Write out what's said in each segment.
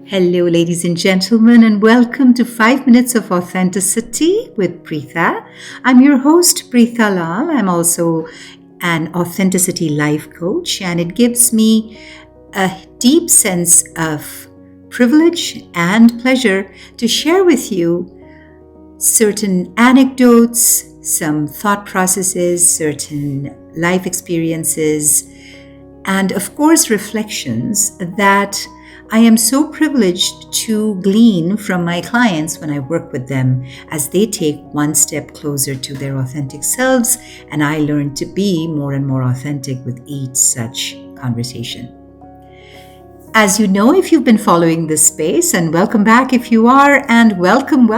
Hello, ladies and gentlemen, and welcome to 5 Minutes of Authenticity with Pritha. I'm your host, Pritha Lal. I'm also an authenticity life coach, and it gives me a deep sense of privilege and pleasure to share with you certain anecdotes, some thought processes, certain life experiences, and of course, reflections that I am so privileged to glean from my clients when I work with them as they take one step closer to their authentic selves, and I learn to be more and more authentic with each such conversation. As you know, if you've been following this space, and welcome back if you are, and welcome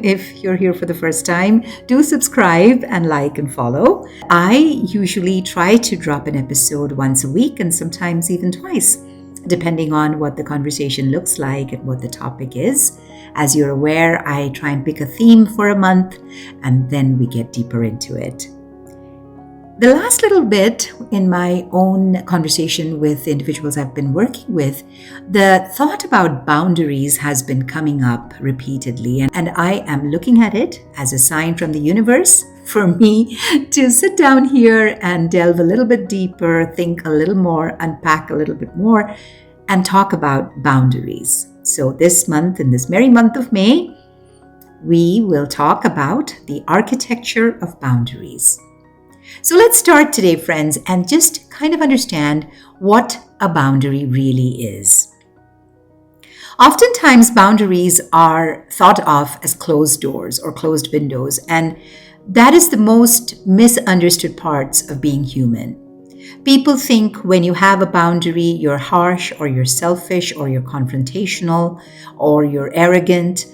if you're here for the first time, do subscribe and like and follow. I usually try to drop an episode once a week and sometimes even twice, depending on what the conversation looks like and what the topic is. As you're aware, I try and pick a theme for a month and then we get deeper into it. The last little bit in my own conversation with the individuals I've been working with, the thought about boundaries has been coming up repeatedly, and I am looking at it as a sign from the universe for me to sit down here and delve a little bit deeper, think a little more, unpack a little bit more, and talk about boundaries. So this month, in this merry month of May, we will talk about the architecture of boundaries. So let's start today, friends, and just kind of understand what a boundary really is. Oftentimes, boundaries are thought of as closed doors or closed windows, and that is the most misunderstood parts of being human. People think when you have a boundary, you're harsh or you're selfish or you're confrontational or you're arrogant.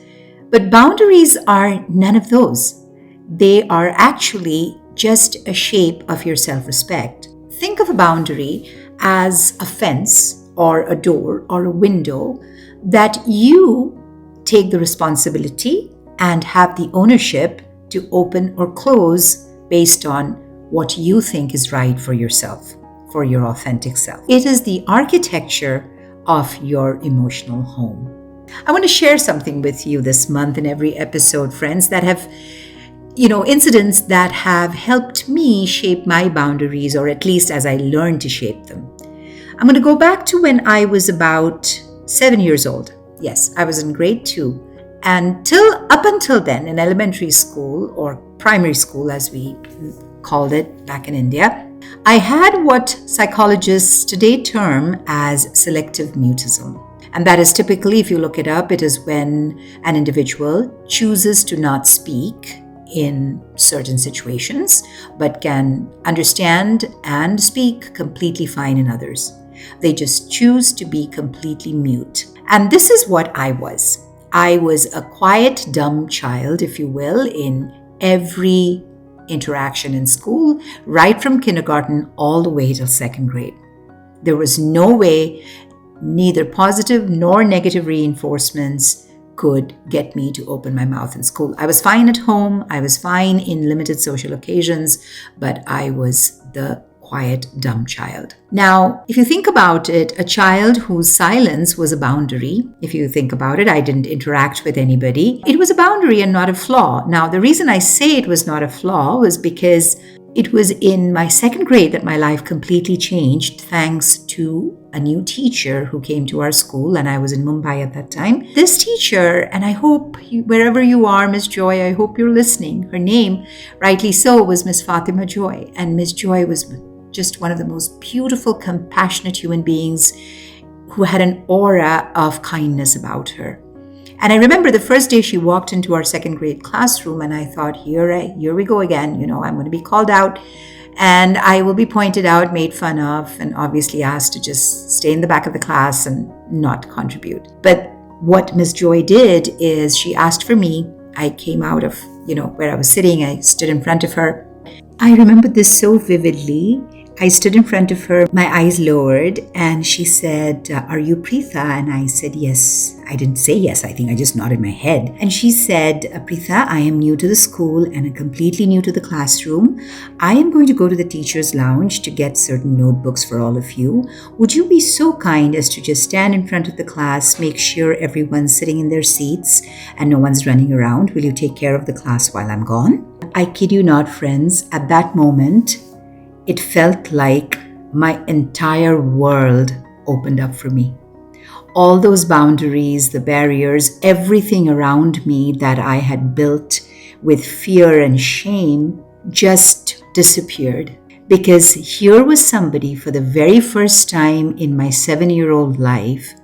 But boundaries are none of those. They are actually just a shape of your self-respect. Think of a boundary as a fence or a door or a window that you take the responsibility and have the ownership to open or close based on what you think is right for yourself, for your authentic self. It is the architecture of your emotional home. I want to share something with you this month in every episode, friends, that have incidents that have helped me shape my boundaries, or at least as I learned to shape them. I'm going to go back to when I was about 7 years old. Yes, I was in grade 2. And up until then, in elementary school or primary school, as we called it back in India, I had what psychologists today term as selective mutism. And that is typically, if you look it up, it is when an individual chooses to not speak in certain situations, but can understand and speak completely fine in others. They just choose to be completely mute. And this is what I was. I was a quiet, dumb child, if you will, in every interaction in school, right from kindergarten all the way till 2nd grade. There was no way, neither positive nor negative reinforcements could get me to open my mouth in school. I was fine at home. I was fine in limited social occasions, but I was the quiet, dumb child. Now, if you think about it, a child whose silence was a boundary, if you think about it, I didn't interact with anybody. It was a boundary and not a flaw. Now, the reason I say it was not a flaw was because it was in my 2nd grade that my life completely changed thanks to a new teacher who came to our school, and I was in Mumbai at that time. This teacher, and I hope wherever you are, Miss Joy, I hope you're listening. Her name, rightly so, was Miss Fatima Joy. And Miss Joy was just one of the most beautiful, compassionate human beings who had an aura of kindness about her. And I remember the first day she walked into our 2nd grade classroom, and I thought, here we go again. I'm going to be called out and I will be pointed out, made fun of, and obviously asked to just stay in the back of the class and not contribute. But what Miss Joy did is she asked for me. I came out of, where I was sitting. I stood in front of her. I remember this so vividly. I stood in front of her, my eyes lowered, and she said, "Are you Pritha?" And I said, "Yes." I didn't say yes, I think I just nodded my head. And she said, "Pritha, I am new to the school and completely new to the classroom. I am going to go to the teacher's lounge to get certain notebooks for all of you. Would you be so kind as to just stand in front of the class, make sure everyone's sitting in their seats and no one's running around? Will you take care of the class while I'm gone?" I kid you not, friends, at that moment, it felt like my entire world opened up for me. All those boundaries, the barriers, everything around me that I had built with fear and shame just disappeared. Because here was somebody for the very first time in my 7-year-old life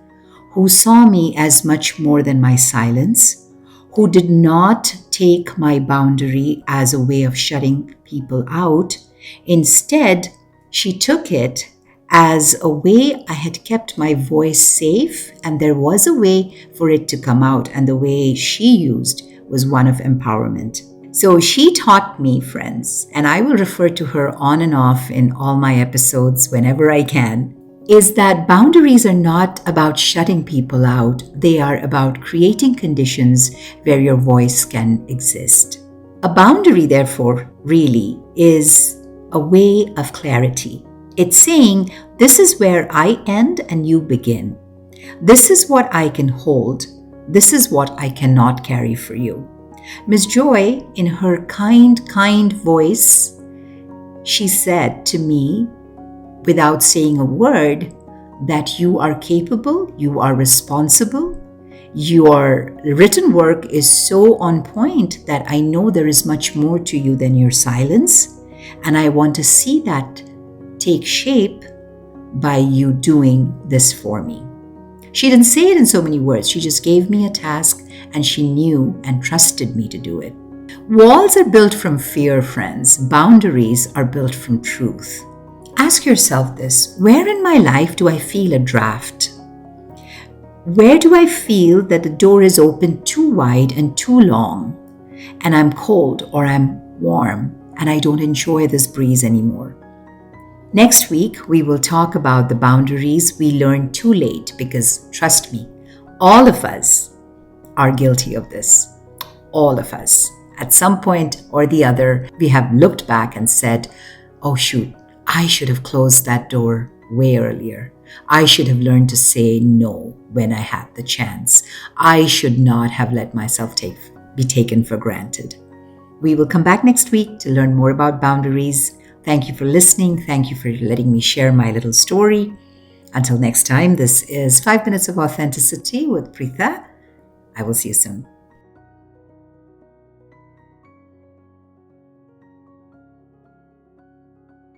who saw me as much more than my silence, who did not take my boundary as a way of shutting people out. Instead, she took it as a way I had kept my voice safe, and there was a way for it to come out, and the way she used was one of empowerment. So she taught me, friends, and I will refer to her on and off in all my episodes whenever I can, is that boundaries are not about shutting people out. They are about creating conditions where your voice can exist. A boundary, therefore, really is a way of clarity. It's saying, this is where I end and you begin. This is what I can hold. This is what I cannot carry for you. Miss Joy, in her kind voice, she said to me, without saying a word, that you are capable, you are responsible, your written work is so on point that I know there is much more to you than your silence, and I want to see that take shape by you doing this for me. She didn't say it in so many words. She just gave me a task and she knew and trusted me to do it. Walls are built from fear, friends. Boundaries are built from truth. Ask yourself this: where in my life do I feel a draft? Where do I feel that the door is open too wide and too long, and I'm cold or I'm warm and I don't enjoy this breeze anymore? Next week, we will talk about the boundaries we learned too late, because trust me, all of us are guilty of this. All of us. At some point or the other, we have looked back and said, "Oh shoot, I should have closed that door way earlier. I should have learned to say no when I had the chance. I should not have let myself be taken for granted." We will come back next week to learn more about boundaries. Thank you for listening. Thank you for letting me share my little story. Until next time, this is 5 Minutes of Authenticity with Pritha. I will see you soon.